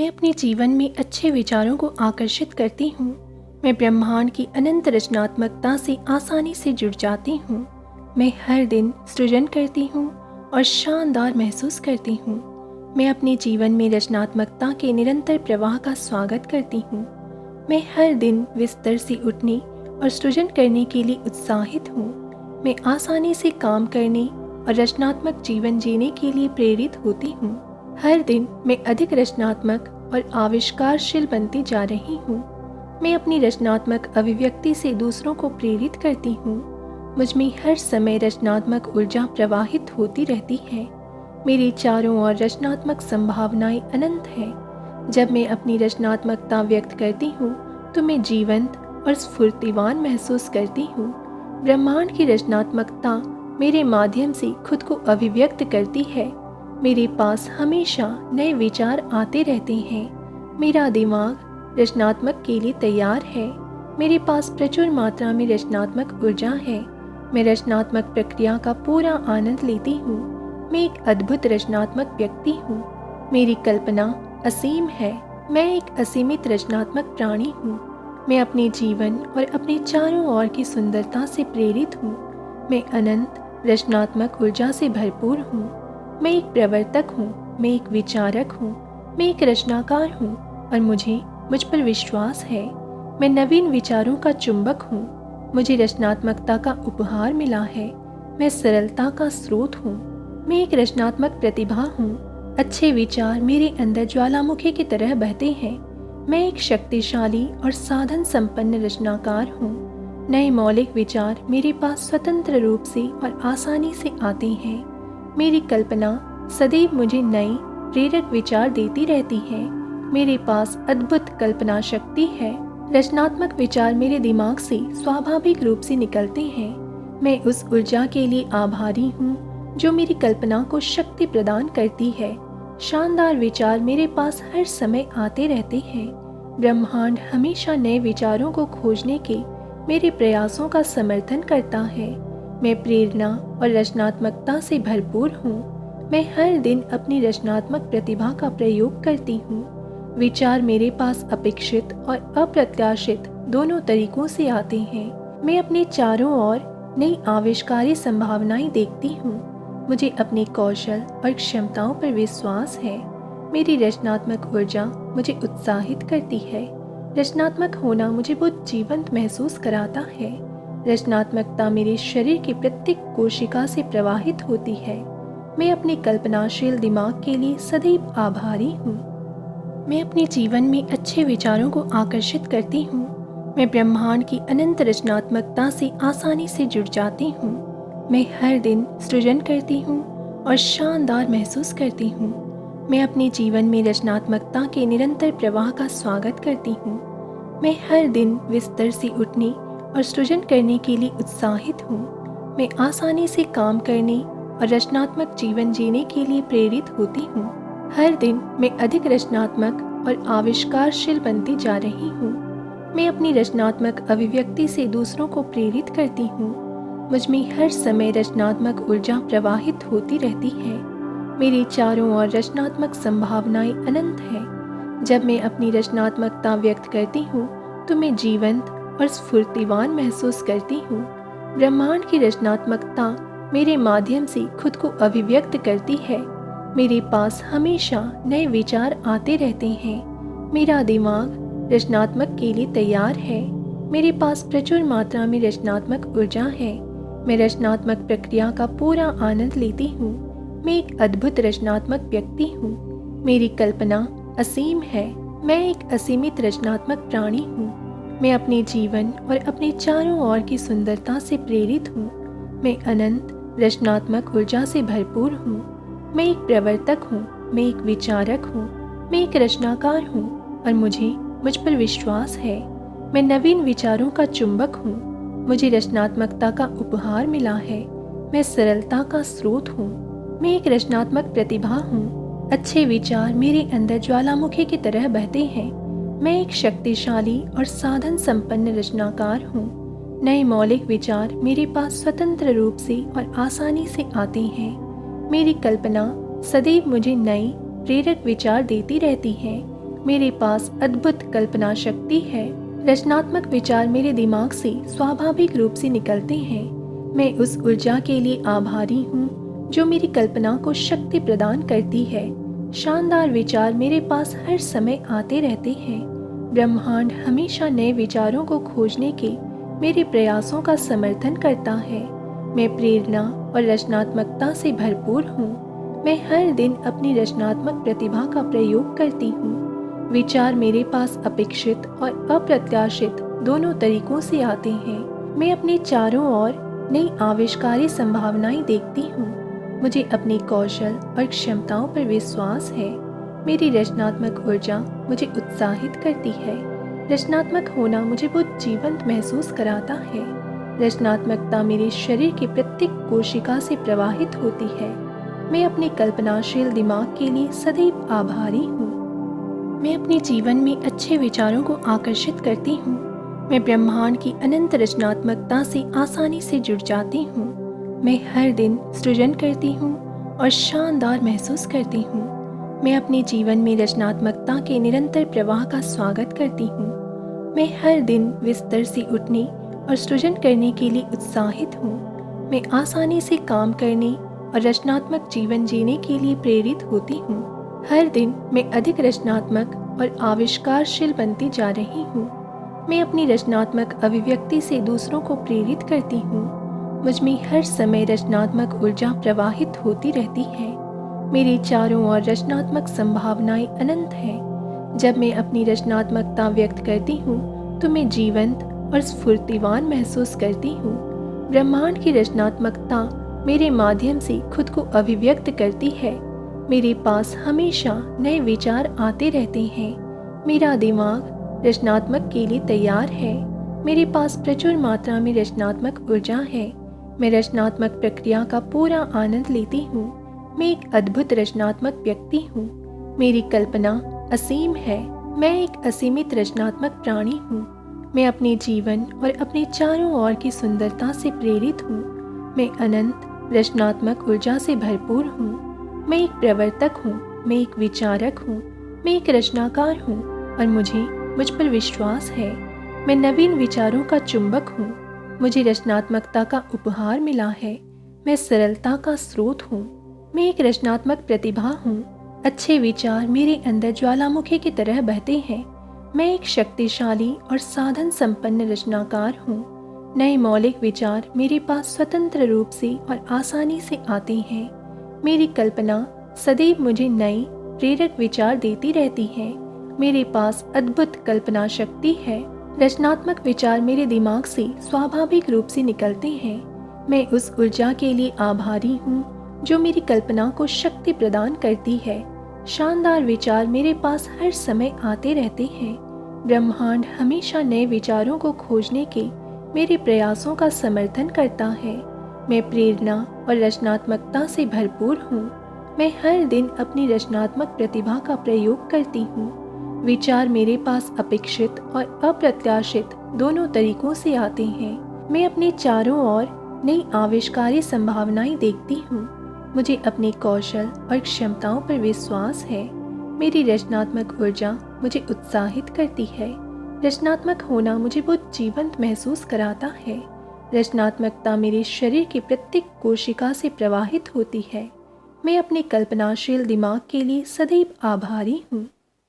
मैं अपने जीवन में अच्छे विचारों को आकर्षित करती हूँ। मैं ब्रह्मांड की अनंत रचनात्मकता से आसानी से जुड़ जाती हूँ। मैं हर दिन सृजन करती हूँ और शानदार महसूस करती हूँ। मैं अपने जीवन में रचनात्मकता के निरंतर प्रवाह का स्वागत करती हूँ। मैं हर दिन बिस्तर से उठने और सृजन करने के लिए उत्साहित हूँ। मैं आसानी से काम करने और रचनात्मक जीवन जीने के लिए प्रेरित होती हूँ। हर दिन मैं अधिक रचनात्मक और आविष्कारशील बनती जा रही हूँ। मैं अपनी रचनात्मक अभिव्यक्ति से दूसरों को प्रेरित करती हूँ। मुझ में हर समय रचनात्मक ऊर्जा प्रवाहित होती रहती है। मेरे चारों ओर रचनात्मक संभावनाएं अनंत हैं। जब मैं अपनी रचनात्मकता व्यक्त करती हूँ तो मैं जीवंत और स्फूर्तिवान महसूस करती हूँ। ब्रह्मांड की रचनात्मकता मेरे माध्यम से खुद को अभिव्यक्त करती है। मेरे पास हमेशा नए विचार आते रहते हैं। मेरा दिमाग रचनात्मक के लिए तैयार है। मेरे पास प्रचुर मात्रा में रचनात्मक ऊर्जा है। मैं रचनात्मक प्रक्रिया का पूरा आनंद लेती हूँ। मैं एक अद्भुत रचनात्मक व्यक्ति हूँ। मेरी कल्पना असीम है। मैं एक असीमित रचनात्मक प्राणी हूँ। मैं अपने जीवन और अपने चारों ओर की सुंदरता से प्रेरित हूँ। मैं अनंत रचनात्मक ऊर्जा से भरपूर हूँ। मैं एक प्रवर्तक हूँ। मैं एक विचारक हूँ। मैं एक रचनाकार हूँ और मुझ पर विश्वास है। मैं नवीन विचारों का चुंबक हूँ। मुझे रचनात्मकता का उपहार मिला है। मैं सरलता का स्रोत हूँ। मैं एक रचनात्मक प्रतिभा हूँ। अच्छे विचार मेरे अंदर ज्वालामुखी की तरह बहते हैं। मैं एक शक्तिशाली और साधन संपन्न रचनाकार हूँ। नए मौलिक विचार मेरे पास स्वतंत्र रूप से और आसानी से आते हैं। मेरी कल्पना सदैव मुझे नए प्रेरक विचार देती रहती है। मेरे पास अद्भुत कल्पना शक्ति है। रचनात्मक विचार मेरे दिमाग से स्वाभाविक रूप से निकलते हैं। मैं उस ऊर्जा के लिए आभारी हूँ जो मेरी कल्पना को शक्ति प्रदान करती है। शानदार विचार मेरे पास हर समय आते रहते हैं। ब्रह्मांड हमेशा नए विचारों को खोजने के मेरे प्रयासों का समर्थन करता है। मैं प्रेरणा और रचनात्मकता से भरपूर हूँ। मैं हर दिन अपनी रचनात्मक प्रतिभा का प्रयोग करती हूँ। विचार मेरे पास अपेक्षित और अप्रत्याशित दोनों तरीकों से आते हैं। मैं अपने चारों ओर नई आविष्कारी संभावनाएं देखती हूँ। मुझे अपने कौशल और क्षमताओं पर विश्वास है। मेरी रचनात्मक ऊर्जा मुझे उत्साहित करती है। रचनात्मक होना मुझे बहुत जीवंत महसूस कराता है। रचनात्मकता मेरे शरीर की प्रत्येक कोशिका से प्रवाहित होती है। मैं अपने कल्पनाशील दिमाग के लिए सदैव आभारी हूँ। मैं अपने जीवन में अच्छे विचारों को आकर्षित करती हूँ। मैं ब्रह्मांड की अनंत रचनात्मकता से आसानी से जुड़ जाती हूँ। मैं हर दिन सृजन करती हूँ और शानदार महसूस करती हूँ। मैं अपने जीवन में रचनात्मकता के निरंतर प्रवाह का स्वागत करती हूँ। मैं हर दिन बिस्तर से उठने और सृजन करने के लिए उत्साहित हूँ। मैं आसानी से काम करने और रचनात्मक जीवन जीने के लिए प्रेरित होती हूँ। हर दिन मैं अधिक रचनात्मक और आविष्कारशील बनती जा रही हूँ। मैं अपनी रचनात्मक अभिव्यक्ति से दूसरों को प्रेरित करती हूँ। मुझ में हर समय रचनात्मक ऊर्जा प्रवाहित होती रहती है। मेरे चारों ओर रचनात्मक संभावनाएं अनंत हैं। जब मैं अपनी रचनात्मकता व्यक्त करती हूँ तो मैं जीवंत और स्फूर्तिवान महसूस करती हूँ। ब्रह्मांड की रचनात्मकता मेरे माध्यम से खुद को अभिव्यक्त करती है। मेरे पास हमेशा नए विचार आते रहते हैं। मेरा दिमाग रचनात्मक के लिए तैयार है। मेरे पास प्रचुर मात्रा में रचनात्मक ऊर्जा है। मैं रचनात्मक प्रक्रिया का पूरा आनंद लेती हूँ। मैं एक अद्भुत रचनात्मक व्यक्ति हूँ। मेरी कल्पना असीम है। मैं एक असीमित रचनात्मक प्राणी हूँ। मैं अपने जीवन और अपने चारों ओर की सुंदरता से प्रेरित हूँ। मैं अनंत रचनात्मक ऊर्जा से भरपूर हूँ। मैं एक प्रवर्तक हूँ। मैं एक विचारक हूँ। मैं एक रचनाकार हूँ और मुझ पर विश्वास है। मैं नवीन विचारों का चुंबक हूँ। मुझे रचनात्मकता का उपहार मिला है। मैं सरलता का स्रोत हूँ। मैं एक रचनात्मक प्रतिभा हूँ। अच्छे विचार मेरे अंदर ज्वालामुखी की तरह बहते हैं। मैं एक शक्तिशाली और साधन संपन्न रचनाकार हूँ। नए मौलिक विचार मेरे पास स्वतंत्र रूप से और आसानी से आते हैं। मेरी कल्पना सदैव मुझे नए प्रेरक विचार देती रहती है। मेरे पास अद्भुत कल्पना शक्ति है। रचनात्मक विचार मेरे दिमाग से स्वाभाविक रूप से निकलते हैं। मैं उस ऊर्जा के लिए आभारी हूँ जो मेरी कल्पना को शक्ति प्रदान करती है। शानदार विचार मेरे पास हर समय आते रहते हैं। ब्रह्मांड हमेशा नए विचारों को खोजने के मेरे प्रयासों का समर्थन करता है। मैं प्रेरणा और रचनात्मकता से भरपूर हूँ। मैं हर दिन अपनी रचनात्मक प्रतिभा का प्रयोग करती हूँ। विचार मेरे पास अपेक्षित और अप्रत्याशित दोनों तरीकों से आते हैं। मैं अपने चारों ओर नई आविष्कारी संभावनाएं देखती हूँ। मुझे अपने कौशल और क्षमताओं पर विश्वास है। मेरी रचनात्मक ऊर्जा मुझे उत्साहित करती है। रचनात्मक होना मुझे बहुत जीवंत महसूस कराता है। रचनात्मकता मेरे शरीर की प्रत्येक कोशिका से प्रवाहित होती है। मैं अपने कल्पनाशील दिमाग के लिए सदैव आभारी हूँ। मैं अपने जीवन में अच्छे विचारों को आकर्षित करती हूँ। मैं ब्रह्मांड की अनंत रचनात्मकता से आसानी से जुड़ जाती हूँ। मैं हर दिन सृजन करती हूँ और शानदार महसूस करती हूँ। मैं अपने जीवन में रचनात्मकता के निरंतर प्रवाह का स्वागत करती हूँ। मैं हर दिन बिस्तर से उठने और सृजन करने के लिए उत्साहित हूँ। मैं आसानी से काम करने और रचनात्मक जीवन जीने के लिए प्रेरित होती हूँ। हर दिन मैं अधिक रचनात्मक और आविष्कारशील बनती जा रही हूँ। मैं अपनी रचनात्मक अभिव्यक्ति से दूसरों को प्रेरित करती हूँ। मुझ में हर समय रचनात्मक ऊर्जा प्रवाहित होती रहती है। मेरे चारों ओर रचनात्मक संभावनाएं अनंत हैं। जब मैं अपनी रचनात्मकता व्यक्त करती हूँ तो मैं जीवंत और स्फूर्तिवान महसूस करती हूँ। ब्रह्मांड की रचनात्मकता मेरे माध्यम से खुद को अभिव्यक्त करती है। मेरे पास हमेशा नए विचार आते रहते हैं। मेरा दिमाग रचनात्मक के लिए तैयार है। मेरे पास प्रचुर मात्रा में रचनात्मक ऊर्जा है। मैं रचनात्मक प्रक्रिया का पूरा आनंद लेती हूँ। मैं एक अद्भुत रचनात्मक व्यक्ति हूँ। मेरी कल्पना असीम है। मैं एक असीमित रचनात्मक प्राणी हूँ। मैं अपने जीवन और अपने चारों ओर की सुंदरता से प्रेरित हूँ। मैं अनंत रचनात्मक ऊर्जा से भरपूर हूँ। मैं एक प्रवर्तक हूँ। मैं एक विचारक हूँ। मैं एक रचनाकार हूँ और मुझ पर विश्वास है। मैं नवीन विचारों का चुंबक हूँ। मुझे रचनात्मकता का उपहार मिला है। मैं सरलता का स्रोत हूँ। मैं एक रचनात्मक प्रतिभा हूँ। अच्छे विचार मेरे अंदर ज्वालामुखी की तरह बहते हैं। मैं एक शक्तिशाली और साधन संपन्न रचनाकार हूँ। नए मौलिक विचार मेरे पास स्वतंत्र रूप से और आसानी से आते हैं। मेरी कल्पना सदैव मुझे नए प्रेरक विचार देती रहती है। मेरे पास अद्भुत कल्पना शक्ति है। रचनात्मक विचार मेरे दिमाग से स्वाभाविक रूप से निकलते हैं। मैं उस ऊर्जा के लिए आभारी हूँ जो मेरी कल्पना को शक्ति प्रदान करती है। शानदार विचार मेरे पास हर समय आते रहते हैं। ब्रह्मांड हमेशा नए विचारों को खोजने के मेरे प्रयासों का समर्थन करता है। मैं प्रेरणा और रचनात्मकता से भरपूर हूँ। मैं हर दिन अपनी रचनात्मक प्रतिभा का प्रयोग करती हूँ। विचार मेरे पास अपेक्षित और अप्रत्याशित दोनों तरीकों से आते हैं। मैं अपने चारों ओर नई आविष्कारी संभावनाएं देखती हूँ। मुझे अपने कौशल और क्षमताओं पर विश्वास है। मेरी रचनात्मक ऊर्जा मुझे उत्साहित करती है। रचनात्मक होना मुझे बहुत जीवंत महसूस कराता है। रचनात्मकता मेरे शरीर की प्रत्येक कोशिका से प्रवाहित होती है। मैं अपने कल्पनाशील दिमाग के लिए सदैव आभारी हूँ।